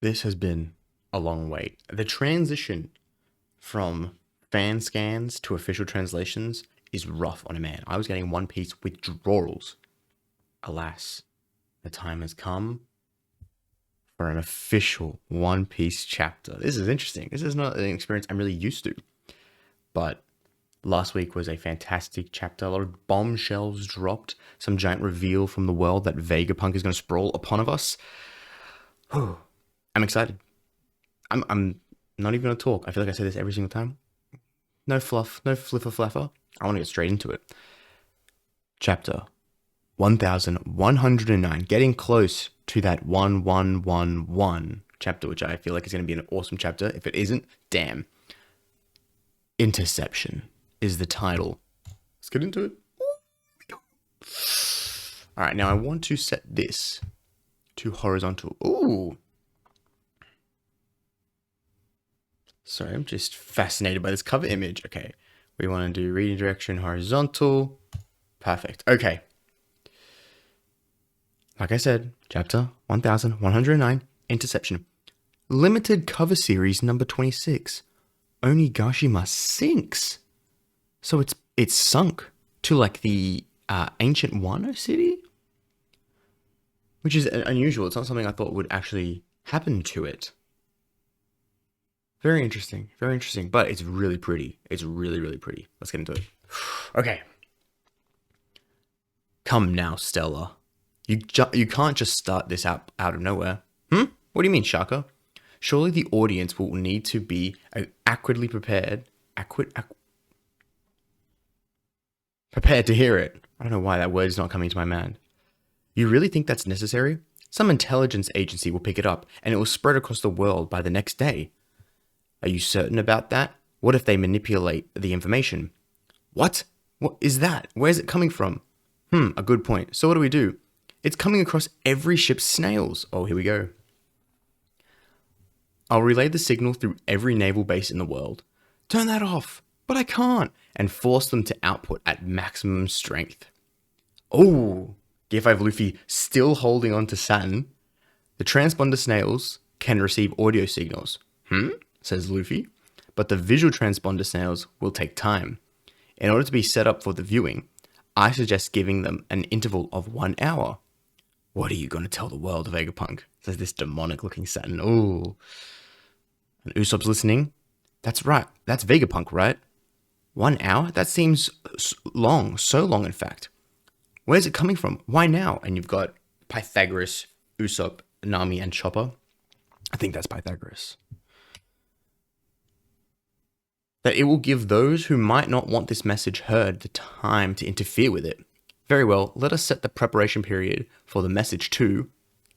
This has been a long wait. The transition from fan scans to official translations is rough on a man. I was getting One Piece withdrawals. Alas, the time has come for an official One Piece chapter. This is interesting. This is not an experience I'm really used to. But last week was a fantastic chapter. A lot of bombshells dropped. Some giant reveal from the world that Vegapunk is going to sprawl upon of us. I'm excited. I'm not even going to talk. I feel like I say this every single time. No fluff, no fliffer flaffer. I want to get straight into it. Chapter 1109. Getting close to that 1111 chapter, which I feel like is going to be an awesome chapter. If it isn't, damn. Interception is the title. Let's get into it. All right, now I want to set this to horizontal. Ooh. Sorry, I'm just fascinated by this cover image. Okay, we want to do reading direction horizontal. Perfect. Okay. Like I said, chapter 1109, Interception. Limited cover series number 26. Onigashima sinks. So it's sunk to like the ancient Wano city? Which is unusual. It's not something I thought would actually happen to it. Very interesting, but it's really pretty. It's really, really pretty. Let's get into it. Okay. Come now, Stella. You can't just start this out of nowhere. What do you mean, Shaka? Surely the audience will need to be accurately prepared. Prepared to hear it. I don't know why that word is not coming to my mind. You really think that's necessary? Some intelligence agency will pick it up, and it will spread across the world by the next day. Are you certain about that? What if they manipulate the information? What? What is that? Where's it coming from? A good point. So what do we do? It's coming across every ship's snails. Oh, here we go. I'll relay the signal through every naval base in the world. Turn that off. But I can't. And force them to output at maximum strength. Oh, Gear 5 Luffy still holding on to Saturn. The transponder snails can receive audio signals. Says Luffy. But the visual transponder snails will take time. In order to be set up for the viewing, I suggest giving them an interval of 1 hour. What are you going to tell the world, Vegapunk? Says this demonic looking Saturn. Oh. And Usopp's listening. That's right. That's Vegapunk, right? 1 hour? That seems long. So long, in fact. Where's it coming from? Why now? And you've got Pythagoras, Usopp, Nami, and Chopper. I think that's Pythagoras. That it will give those who might not want this message heard the time to interfere with it. Very well, let us set the preparation period for the message to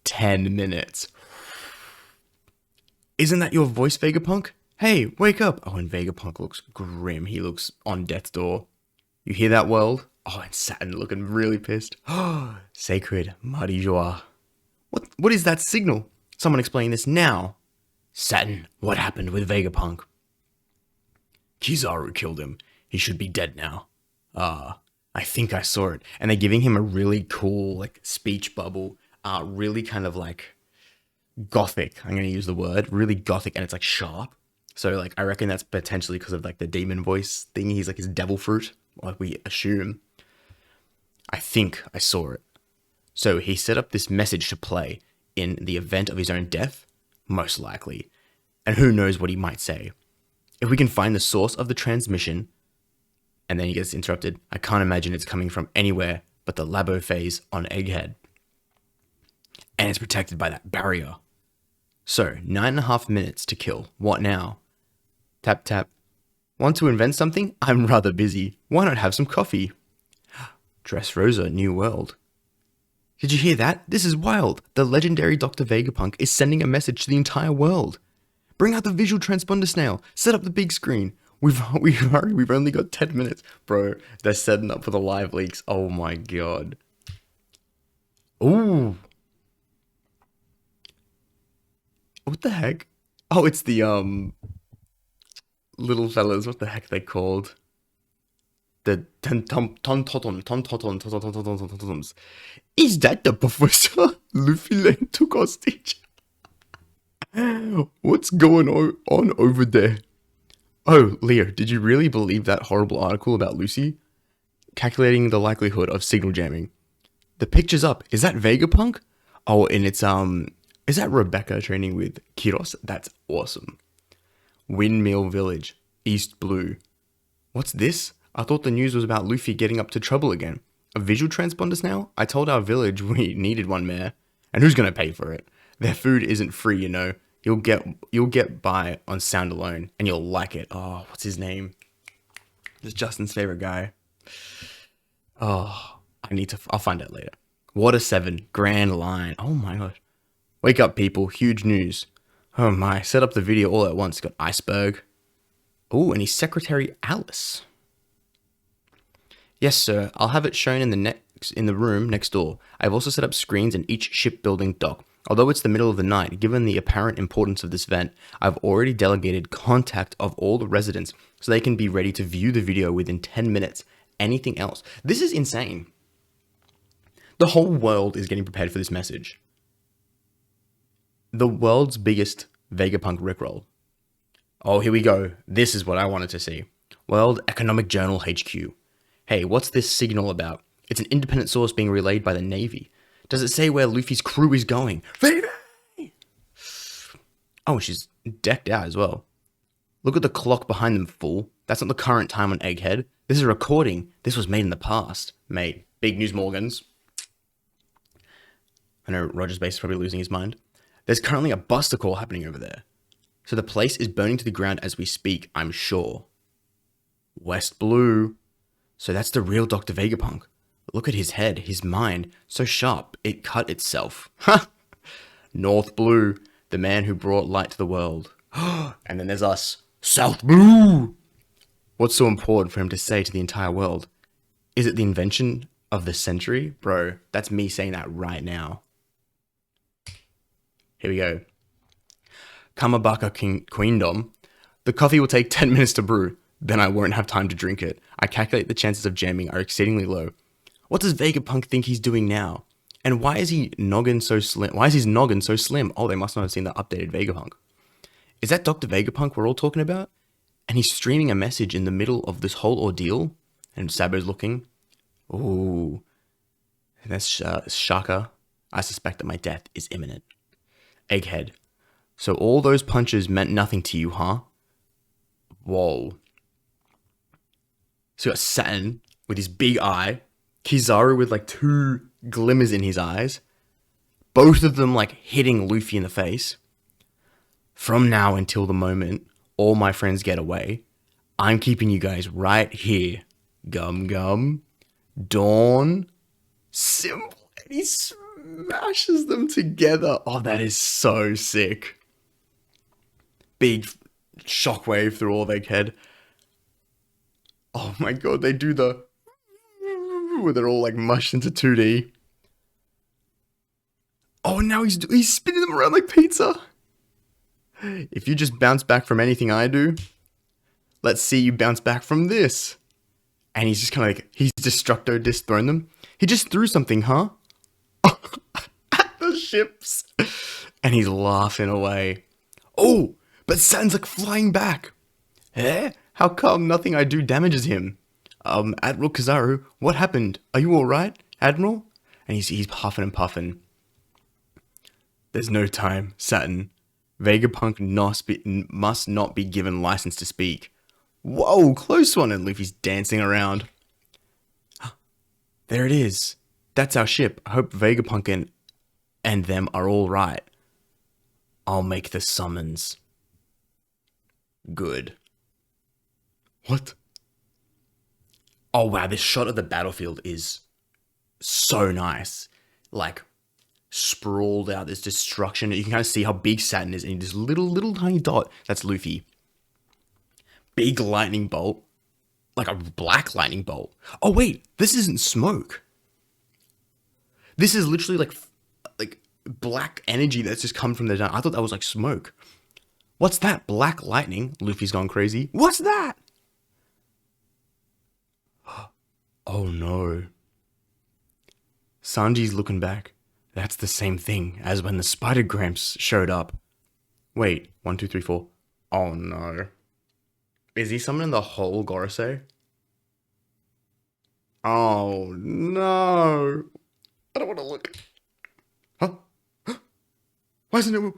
10 minutes. Isn't that your voice, Vegapunk? Hey, wake up. Oh, and Vegapunk looks grim. He looks on death's door. You hear that, world? Oh, and Saturn looking really pissed. Oh, sacred Muddy Joie. What is that signal? Someone explain this now. Saturn, what happened with Vegapunk? Kizaru killed him. He should be dead now. I think I saw it. And they're giving him a really cool, like, speech bubble. Really kind of, like, gothic. I'm going to use the word. Really gothic, and it's, like, sharp. So, like, I reckon that's potentially because of, like, the demon voice thing. He's, like, his devil fruit, like we assume. I think I saw it. So, he set up this message to play in the event of his own death? Most likely. And who knows what he might say. If we can find the source of the transmission, and then he gets interrupted, I can't imagine it's coming from anywhere but the Labo phase on Egghead. And it's protected by that barrier. So, 9.5 minutes to kill. What now? Tap, tap. Want to invent something? I'm rather busy. Why not have some coffee? Dressrosa, New World. Did you hear that? This is wild. The legendary Dr. Vegapunk is sending a message to the entire world. Bring out the visual transponder snail. Set up the big screen. We've only got 10 minutes. Bro, they're setting up for the live leaks. Oh my god. Ooh. What the heck? Oh, it's the, little fellas. What the heck are they called? The Tontoms. Is that the professor Luffy Lane took hostage? What's going on over there? Oh, Leo, did you really believe that horrible article about Lucy? Calculating the likelihood of signal jamming. The picture's up. Is that Vegapunk? Oh, and it's is that Rebecca training with Kiros? That's awesome. Windmill Village, East Blue. What's this? I thought the news was about Luffy getting up to trouble again. A visual transponders now? I told our village we needed one, Mayor. And who's gonna pay for it? Their food isn't free, you know. You'll get by on sound alone, and you'll like it. Oh, what's his name? It's Justin's favorite guy. Oh, I'll find out later. Water 7, Grand Line. Oh my god. Wake up, people. Huge news. Oh my, set up the video all at once. Got Iceberg. Oh, and he's Secretary Alice. Yes, sir. I'll have it shown in the room next door. I've also set up screens in each shipbuilding dock. Although it's the middle of the night, given the apparent importance of this event, I've already delegated contact of all the residents so they can be ready to view the video within 10 minutes. Anything else? This is insane. The whole world is getting prepared for this message. The world's biggest Vegapunk rickroll. Oh, here we go. This is what I wanted to see. World Economic Journal HQ. Hey, what's this signal about? It's an independent source being relayed by the Navy. Does it say where Luffy's crew is going? Phoebe! Oh, she's decked out as well. Look at the clock behind them, fool. That's not the current time on Egghead. This is a recording. This was made in the past. Mate, big news Morgans. I know Roger's base is probably losing his mind. There's currently a buster call happening over there. So the place is burning to the ground as we speak, I'm sure. West Blue. So that's the real Dr. Vegapunk. Look at his head, his mind, so sharp, it cut itself. Ha! North Blue, the man who brought light to the world. And then there's us, South Blue. What's so important for him to say to the entire world? Is it the invention of the century? Bro, that's me saying that right now. Here we go. Kamabaka Queendom. The coffee will take 10 minutes to brew. Then I won't have time to drink it. I calculate the chances of jamming are exceedingly low. What does Vegapunk think he's doing now? And why is his noggin so slim? Oh, they must not have seen the updated Vegapunk. Is that Dr. Vegapunk we're all talking about? And he's streaming a message in the middle of this whole ordeal? And Sabo's looking. Ooh. And that's Shaka. I suspect that my death is imminent. Egghead. So all those punches meant nothing to you, huh? Whoa. So you got Saturn with his big eye. Kizaru with like 2 glimmers in his eyes. Both of them like hitting Luffy in the face. From now until the moment all my friends get away, I'm keeping you guys right here. Gum Gum. Dawn. Simple. And he smashes them together. Oh, that is so sick. Big shockwave through all their head. Oh my god, they do the where they're all like mushed into 2D. Oh, now he's spinning them around like pizza. If you just bounce back from anything I do, let's see you bounce back from this. And he's just kind of like, he's Destructo Disc thrown them. He just threw something, huh? At the ships. And he's laughing away. Oh, but Saturn's like flying back. Eh? How come nothing I do damages him? Admiral Kizaru, what happened? Are you alright, Admiral? And he's puffing and puffing. There's no time, Saturn. Vegapunk must not be given license to speak. Whoa, close one, and Luffy's dancing around. There it is. That's our ship. I hope Vegapunk and them are all right. I'll make the summons. Good. What? Oh wow, this shot of the battlefield is so nice. Like, sprawled out, this destruction. You can kind of see how big Saturn is, and this little tiny dot, that's Luffy. Big lightning bolt. Like a black lightning bolt. Oh wait, this isn't smoke. This is literally like black energy that's just come from the down. I thought that was like smoke. What's that? Black lightning? Luffy's gone crazy. What's that? Oh no. Sanji's looking back. That's the same thing as when the Spider Gramps showed up. Wait, 1, 2, 3, 4. Oh no. Is he summoning the whole Gorosei? Oh no. I don't want to look. Huh? Why isn't it?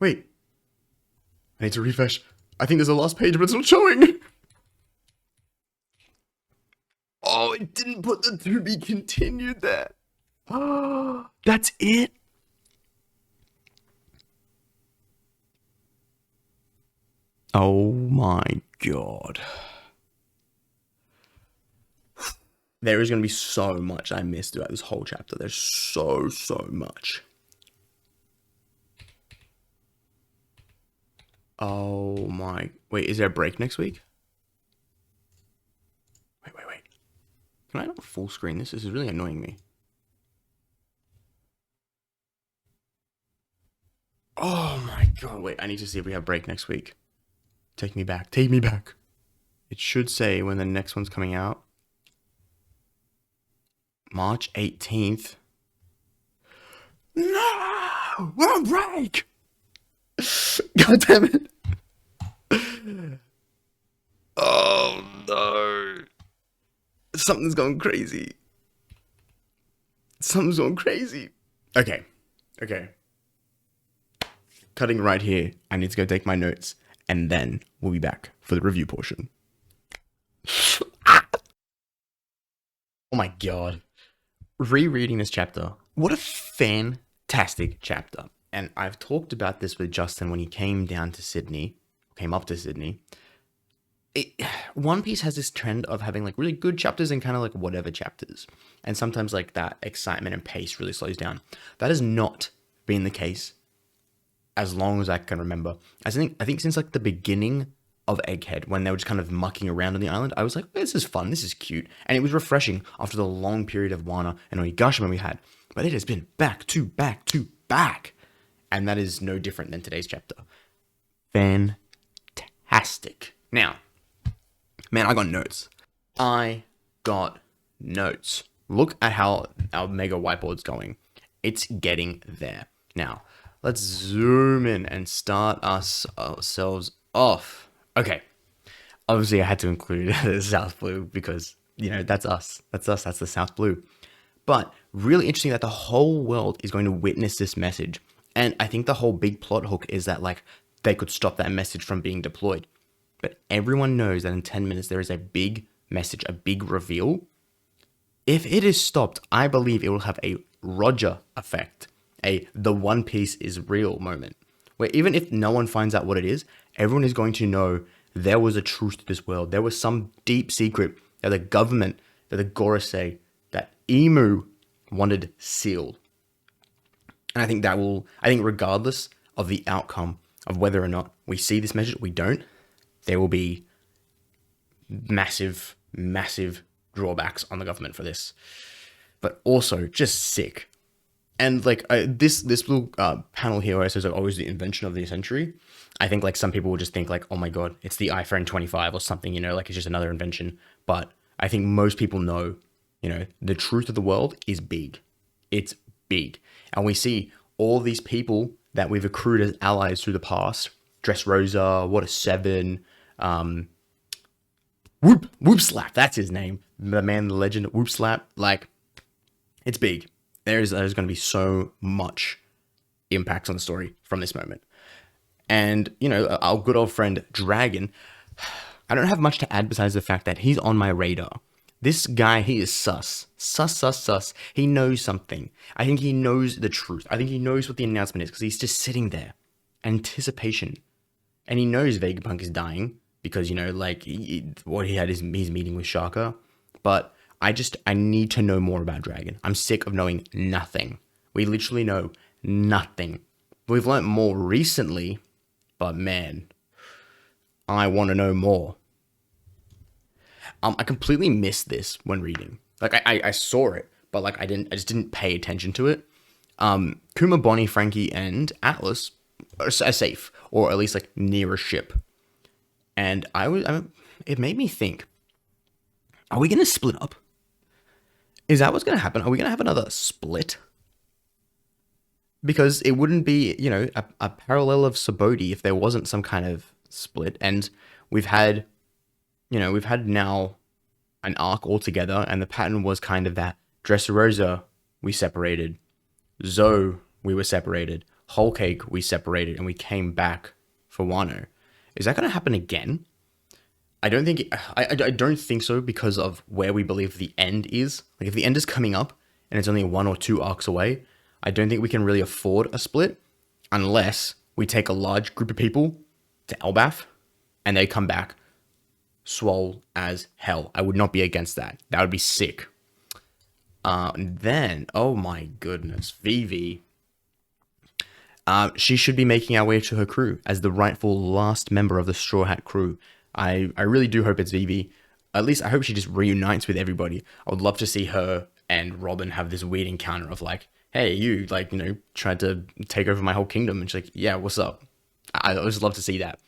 Wait. I need to refresh. I think there's a last page, but it's not showing. Oh, it didn't put the to be continued there. Oh, that's it. Oh my god. There is going to be so much I missed throughout this whole chapter. There's so much. Oh my. Wait, is there a break next week? Wait. Can I not full screen this? This is really annoying me. Oh my god. Wait, I need to see if we have break next week. Take me back. Take me back. It should say when the next one's coming out. March 18th. No! We're on break! God damn it. Oh no. Something's going crazy. Something's going crazy. Okay. Cutting right here. I need to go take my notes. And then we'll be back for the review portion. Oh my god. Rereading this chapter. What a fantastic chapter. And I've talked about this with Justin when he came up to Sydney. One Piece has this trend of having like really good chapters and kind of like whatever chapters. And sometimes like that excitement and pace really slows down. That has not been the case as long as I can remember. I think since like the beginning of Egghead, when they were just kind of mucking around on the island, I was like, this is fun, this is cute. And it was refreshing after the long period of Wano and Onigashima we had. But it has been back to back to back. And that is no different than today's chapter. Fantastic. Now, man, I got notes. Look at how our mega whiteboard's going. It's getting there. Now, let's zoom in and start ourselves off. Okay. Obviously, I had to include the South Blue because, that's us. That's the South Blue. But really interesting that the whole world is going to witness this message. And I think the whole big plot hook is that, like, they could stop that message from being deployed. But everyone knows that in 10 minutes, there is a big message, a big reveal. If it is stopped, I believe it will have a Roger effect. The One Piece is real moment. Where even if no one finds out what it is, everyone is going to know there was a truth to this world. There was some deep secret that the government, that the Gorosei, that Imu wanted sealed. And I think regardless of the outcome of whether or not we see this message, we don't, there will be massive drawbacks on the government for this. But also just sick. And like this little panel here where it says like, always the invention of the century. I think like some people will just think like, oh my god, it's the iPhone 25 or something, like it's just another invention. But I think most people know, the truth of the world is big. It's big. And we see all these people that we've accrued as allies through the past. Dressrosa, Water 7, Whoop Slap, that's his name. The man, the legend, Whoop Slap. Like, it's big. There's going to be so much impact on the story from this moment. And, our good old friend Dragon, I don't have much to add besides the fact that he's on my radar. This guy, he is sus. Sus. He knows something. I think he knows the truth. I think he knows what the announcement is because he's just sitting there. Anticipation. And he knows Vegapunk is dying because, what he had his meeting with Shaka. But I need to know more about Dragon. I'm sick of knowing nothing. We literally know nothing. We've learnt more recently, but man, I want to know more. I completely missed this when reading. Like I saw it, but like I just didn't pay attention to it. Kuma, Bonnie, Frankie, and Atlas are safe, or at least like near a ship. And it made me think: are we gonna split up? Is that what's gonna happen? Are we gonna have another split? because it wouldn't be, a parallel of Saboti if there wasn't some kind of split. And we've had, we've had now an arc altogether, and the pattern was kind of that Dressrosa we separated, Zoe we were separated, Whole Cake we separated, and we came back for Wano. Is that going to happen again? I don't think I don't think so, because of where we believe the end is. Like, if the end is coming up and it's only 1 or 2 arcs away, I don't think we can really afford a split unless we take a large group of people to Elbaf and they come back swole as hell. I would not be against that. That would be sick. And then, oh my goodness, Vivi. She should be making our way to her crew as the rightful last member of the Straw Hat crew. I really do hope it's Vivi. At least I hope she just reunites with everybody. I would love to see her and Robin have this weird encounter of like, hey, you, like, tried to take over my whole kingdom. And she's like, yeah, what's up? I just love to see that.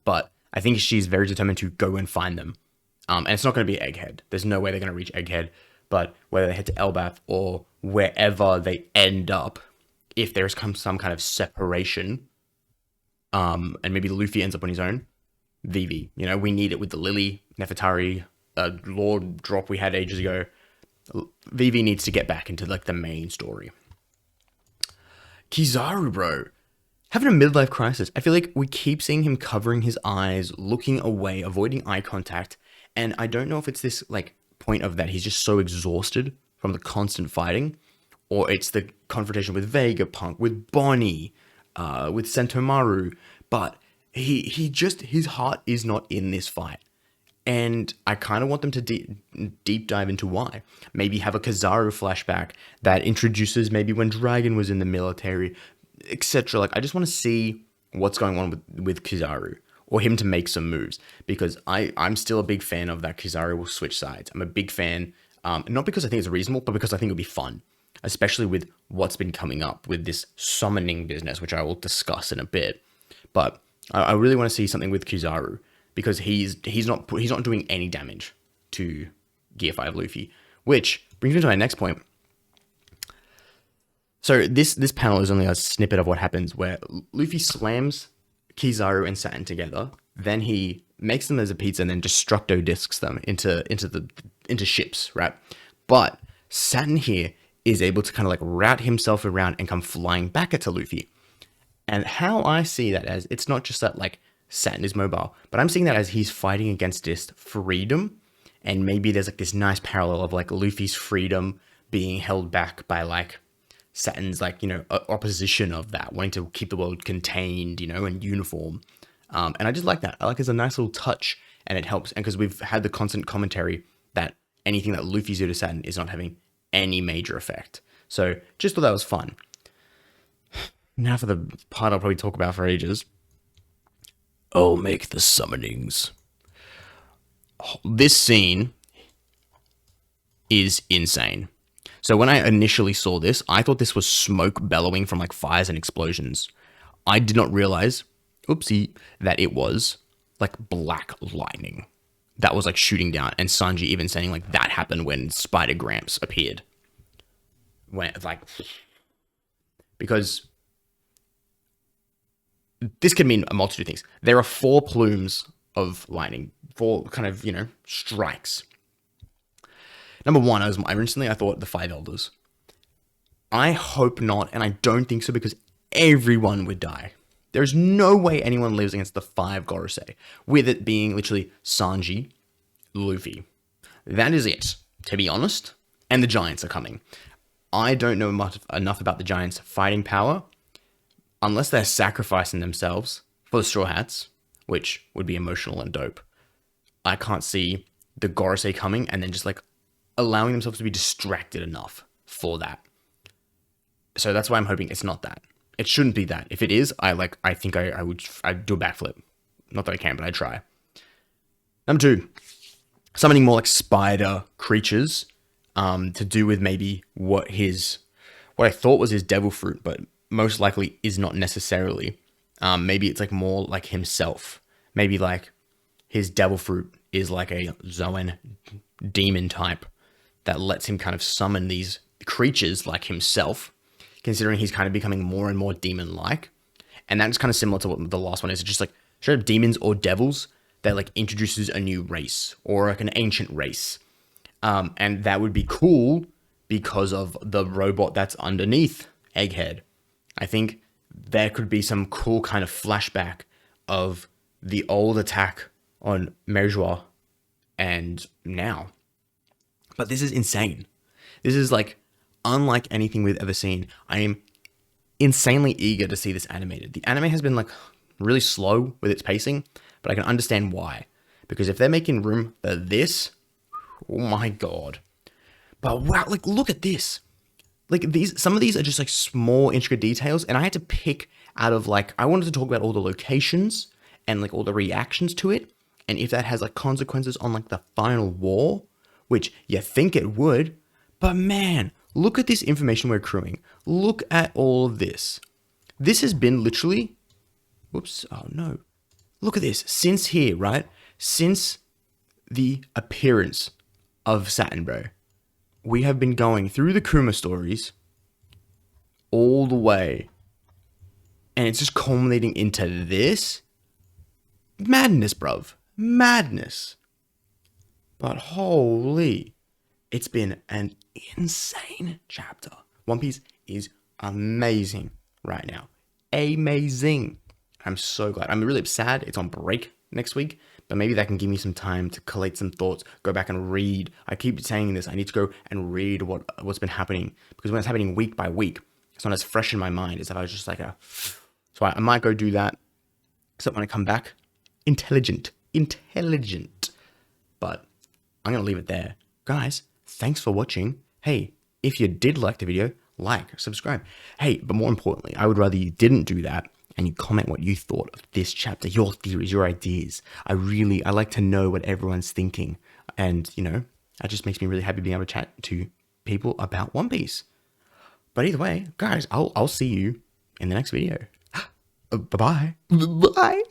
But I think she's very determined to go and find them. And it's not going to be Egghead. There's no way they're going to reach Egghead. But whether they head to Elbaf or wherever they end up, if there's some kind of separation, and maybe Luffy ends up on his own, Vivi, we need it with the Lily, Nefertari, Lord drop we had ages ago. Vivi needs to get back into like the main story. Kizaru, bro, having a midlife crisis. I feel like we keep seeing him covering his eyes, looking away, avoiding eye contact, and I don't know if it's this like point of that he's just so exhausted from the constant fighting, or it's the confrontation with Vegapunk, with Bonnie, with Sentomaru, but he just, his heart is not in this fight. And I kind of want them to deep dive into why. Maybe have a Kizaru flashback that introduces maybe when Dragon was in the military, etc. Like, I just want to see what's going on with Kizaru, or him to make some moves, because I'm still a big fan of that Kizaru will switch sides. I'm a big fan, not because I think it's reasonable, but because I think it'll be fun, especially with what's been coming up with this summoning business, which I will discuss in a bit. But I really want to see something with Kizaru, because he's not doing any damage to Gear 5 Luffy, which brings me to my next point. So this panel is only a snippet of what happens, where Luffy slams Kizaru and Satin together, then he makes them as a pizza and then destructo discs them into ships, right? But Satin here is able to kind of like route himself around and come flying back at Luffy. And how I see that as, it's not just that like Satin is mobile, but I'm seeing that as he's fighting against this freedom, and maybe there's like this nice parallel of like Luffy's freedom being held back by like Satin's like, opposition of that, wanting to keep the world contained, and uniform. And I just like that. I like it's a nice little touch, and it helps. And because we've had the constant commentary that anything that Luffy's do to Satin is not having any major effect. So just thought that was fun. Now for the part I'll probably talk about for ages. I'll make the summonings. This scene is insane. So when I initially saw this, I thought this was smoke bellowing from like fires and explosions. I did not realize, oopsie, that it was like black lightning that was like shooting down. And Sanji even saying like that happened when Spider Gramps appeared. When it's like, because this could mean a multitude of things. There are 4 plumes of lightning, 4 kind of, strikes. Number 1, I thought the 5 elders. I hope not, and I don't think so, because everyone would die. There's no way anyone lives against the 5 Gorosei, with it being literally Sanji, Luffy. That is it, to be honest, and the giants are coming. I don't know enough about the giants' fighting power, unless they're sacrificing themselves for the Straw Hats, which would be emotional and dope. I can't see the Gorosei coming and then just like allowing themselves to be distracted enough for that. So that's why I'm hoping it's not that. It shouldn't be that. If it is, I think I'd do a backflip. Not that I can, but I'd try. Number 2, summoning more like spider creatures, to do with maybe what I thought was his devil fruit, but most likely is not necessarily. Maybe it's like more like himself. Maybe like his devil fruit is like a Zoan demon type that lets him kind of summon these creatures like himself, considering he's kind of becoming more and more demon-like. And that's kind of similar to what the last one is. It's just like straight up demons or devils that like introduces a new race or like an ancient race. And that would be cool because of the robot that's underneath Egghead. I think there could be some cool kind of flashback of the old attack on Merjois and now. But this is insane. This is like unlike anything we've ever seen. I am insanely eager to see this animated. The anime has been like really slow with its pacing, but I can understand why. Because if they're making room for this, oh my god. But wow, like look at this. Like some of these are just like small intricate details, and I had to pick out of like, I wanted to talk about all the locations and like all the reactions to it, and if that has like consequences on like the final war, which you think it would, but man, look at this information we're accruing. Look at all of this. This has been literally, whoops, oh no. Look at this, since here, right? Since the appearance of Saturn, bro, we have been going through the Kuma stories all the way, and it's just culminating into this madness, bruv. Madness. But holy, it's been an insane chapter. One Piece is amazing right now. Amazing. I'm so glad. I'm really sad it's on break next week, but maybe that can give me some time to collate some thoughts, go back and read. I keep saying this, I need to go and read what's been happening, because when it's happening week by week, it's not as fresh in my mind as if I was just like so I might go do that, except when I come back, intelligent, but I'm going to leave it there. Guys, thanks for watching. Hey, if you did like the video, like, subscribe. Hey, but more importantly, I would rather you didn't do that and you comment what you thought of this chapter, your theories, your ideas. I like to know what everyone's thinking. And, you know, that just makes me really happy being able to chat to people about One Piece. But either way, guys, I'll see you in the next video. Bye-bye. Bye.